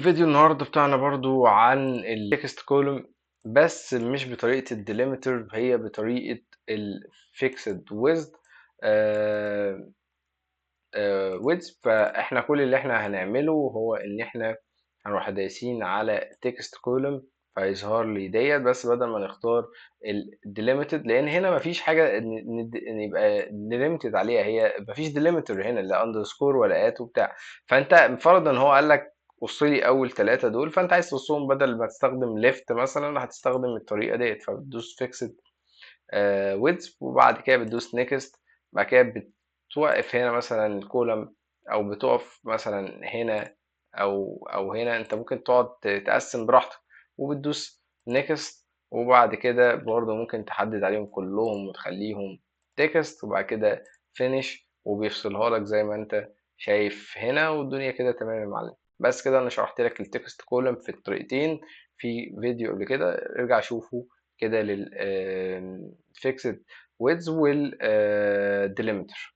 الفيديو النهاردة بتاعنا برضو عن التكست كولوم، بس مش بطريقة الديليمتر، هي بطريقة الفيكسد ويز ويدز. فاحنا كل اللي احنا هنعمله هو ان احنا هنروح دايسين على تكست كولوم، فيظهر لي ديت. بس بدل ما نختار الديليمتد، لان هنا مفيش حاجه إن يبقى ديليمتد عليها، هي مفيش ديليمتر هنا، لا اندرسكور ولا ات وبتاع. فانت فرضا هو قال لك قص لي اول ثلاثه دول، فانت عايز تقصهم بدل ما تستخدم ليفت مثلا هتستخدم الطريقه ديت، فبتدوس فيكسد ويدز، وبعد كده بتدوس نيكست. بعد كده بتوقف هنا مثلا الكولم، او بتقف مثلا هنا او هنا، انت ممكن تقعد تقسم براحتك، وبتدوس نيكست. وبعد كده برضه ممكن تحدد عليهم كلهم وتخليهم تكست، وبعد كده فينيش، وبيفصلها لك زي ما انت شايف هنا، والدنيا كده تمام يا معلم. بس كده انا شرحت لك التكست كولم في الطريقتين في فيديو قبل كده، ارجع شوفه كده للفيكسد ويدز والديليمتر.